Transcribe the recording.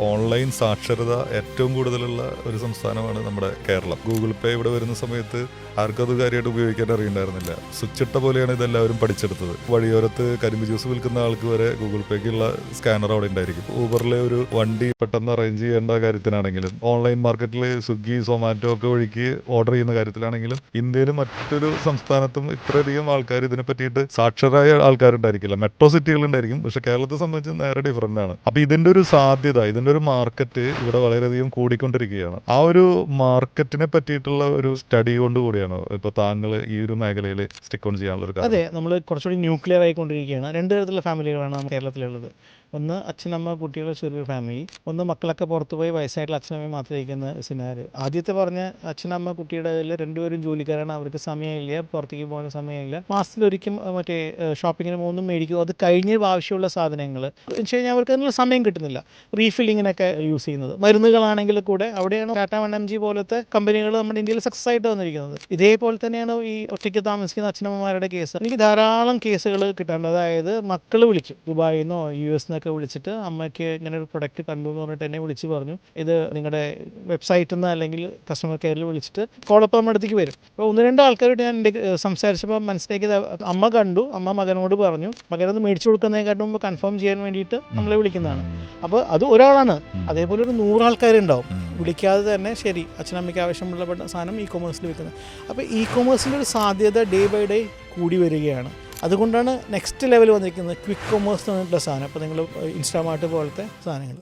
Online സാക്ഷരത ഏറ്റവും കൂടുതലുള്ള ഒരു സംസ്ഥാനമാണ് നമ്മുടെ കേരളം. ഗൂഗിൾ പേ ഇവിടെ വരുന്ന സമയത്ത് ആർക്കും അത് കാര്യമായിട്ട് ഉപയോഗിക്കാൻ അറിയണ്ടായിരുന്നില്ല. സ്വിച്ചിട്ട പോലെയാണ് ഇതെല്ലാവരും പഠിച്ചെടുത്തത്. വഴിയോരത്ത് കരിമ്പ് ജ്യൂസ് വിൽക്കുന്ന ആൾക്ക് വരെ ഗൂഗിൾ പേക്കുള്ള സ്കാനർ അവിടെ ഉണ്ടായിരിക്കും. ഊബറിലെ ഒരു വണ്ടി പെട്ടെന്ന് അറേഞ്ച് ചെയ്യേണ്ട കാര്യത്തിനാണെങ്കിലും ഓൺലൈൻ മാർക്കറ്റിൽ സ്വിഗ്ഗി സൊമാറ്റോ ഒക്കെ വഴിക്ക് ഓർഡർ ചെയ്യുന്ന കാര്യത്തിലാണെങ്കിലും ഇന്ത്യയിൽ മറ്റൊരു സംസ്ഥാനത്തും ഇത്രയധികം ആൾക്കാർ ഇതിനെ പറ്റിയിട്ട് സാക്ഷരരായ ആൾക്കാരുണ്ടായിരിക്കില്ല. മെട്രോ സിറ്റികളുണ്ടായിരിക്കും, പക്ഷെ കേരളത്തെ സംബന്ധിച്ച് നേരെ ഡിഫറൻ്റ് ആണ്. അപ്പോൾ ഇതിൻ്റെ ഒരു സാധ്യത, ഇതിൻ്റെ ഒരു മാർക്കറ്റ് ഇവിടെ വളരെയധികം കൂടിക്കൊണ്ടിരിക്കുകയാണ്. ആ ഒരു മാർക്കറ്റിനെ പറ്റിയിട്ടുള്ള ഒരു സ്റ്റഡി കൊണ്ട് കൂടിയാണോ ഇപ്പോൾ താങ്കൾ ഈ ഒരു മേഖലയിൽ സ്റ്റിക്ക് ഓൺ ചെയ്യാനുള്ള ഒരു കാര്യം? അതെ, നമ്മൾ കുറച്ചുകൂടി ന്യൂക്ലിയർ ആയിക്കൊണ്ടിരിക്കുകയാണ്. രണ്ട് തരത്തിലുള്ള ഫാമിലികളാണ് നമ്മുടെ കേരളത്തിലുള്ളത്. ഒന്ന് അച്ഛനമ്മ കുട്ടികളുടെ ചെറിയൊരു ഫാമിലി, ഒന്ന് മക്കളൊക്കെ പുറത്തു പോയി വയസ്സായിട്ടുള്ള അച്ഛനമ്മയും മാത്രം ഇരിക്കുന്ന സിനാര്. ആദ്യത്തെ പറഞ്ഞ അച്ഛനമ്മ കുട്ടിയുടെ രണ്ടുപേരും ജോലിക്കാരാണ്, അവർക്ക് സമയമില്ല, പുറത്തേക്ക് പോകുന്ന സമയമില്ല, മാസത്തിലൊരിക്കലും മറ്റേ ഷോപ്പിങ്ങിന് പോകുന്നു മേടിക്കും. അത് കഴിഞ്ഞ് ആവശ്യമുള്ള സാധനങ്ങൾ വെച്ച് കഴിഞ്ഞാൽ അവർക്ക് അതിനുള്ള സമയം കിട്ടുന്നില്ല. റീഫില്ലിങ്ങിനൊക്കെ യൂസ് ചെയ്യുന്നത് മരുന്നുകളാണെങ്കിൽ കൂടെ അവിടെയാണ് ടാറ്റ 1mg പോലത്തെ കമ്പനികൾ നമ്മുടെ ഇന്ത്യയിൽ സക്സസ് ആയിട്ട് വന്നിരിക്കുന്നത്. ഇതേപോലെ തന്നെയാണ് ഈ ഒറ്റയ്ക്ക് താമസിക്കുന്ന അച്ഛനമ്മമാരുടെ കേസ്. എനിക്ക് ധാരാളം കേസുകൾ കിട്ടാറുണ്ട്. അതായത് മക്കൾ വിളിക്കും, ദുബായിൽ നിന്നോ US നിന്നൊക്കെ വിളിച്ചിട്ട് അമ്മയ്ക്ക് ഇങ്ങനെ ഒരു പ്രൊഡക്റ്റ് കണ്ടു എന്ന് പറഞ്ഞിട്ട് എന്നെ വിളിച്ച് പറഞ്ഞു, ഇത് നിങ്ങളുടെ വെബ്സൈറ്റിൽ നിന്ന് അല്ലെങ്കിൽ കസ്റ്റമർ കെയറിൽ വിളിച്ചിട്ട് കോളപ്പം നമ്മുടെ അടുത്തേക്ക് വരും. അപ്പോൾ ഒന്ന് രണ്ട് ആൾക്കാരോട് ഞാൻ സംസാരിച്ചപ്പോൾ മനസ്സിലാക്കിയത്, അമ്മ കണ്ടു, അമ്മ മകനോട് പറഞ്ഞു, മകനത് മേടിച്ചു കൊടുക്കുന്നതിനെക്കാട്ടും മുമ്പ് കൺഫേം ചെയ്യാൻ വേണ്ടിയിട്ട് നമ്മളെ വിളിക്കുന്നതാണ്. അപ്പോൾ അത് ഒരാളാണ്. അതേപോലെ ഒരു 100 ആൾക്കാരുണ്ടാവും വിളിക്കാതെ തന്നെ ശരി അച്ഛനമ്മയ്ക്ക് ആവശ്യമുള്ള സാധനം കൊമേഴ്സിൽ വെക്കുന്നത്. അപ്പോൾ കൊമേഴ്സിൻ്റെ ഒരു സാധ്യത ഡേ ബൈ ഡേ കൂടി വരികയാണ്. അതുകൊണ്ടാണ് നെക്സ്റ്റ് ലെവൽ വന്നിരിക്കുന്നത് ക്വിക്ക് കൊമേഴ്സ് എന്ന് പറഞ്ഞിട്ടുള്ള സാധനം. അപ്പോൾ നിങ്ങൾ ഇൻസ്റ്റാമാർട്ട് പോലത്തെ സാധനങ്ങൾ.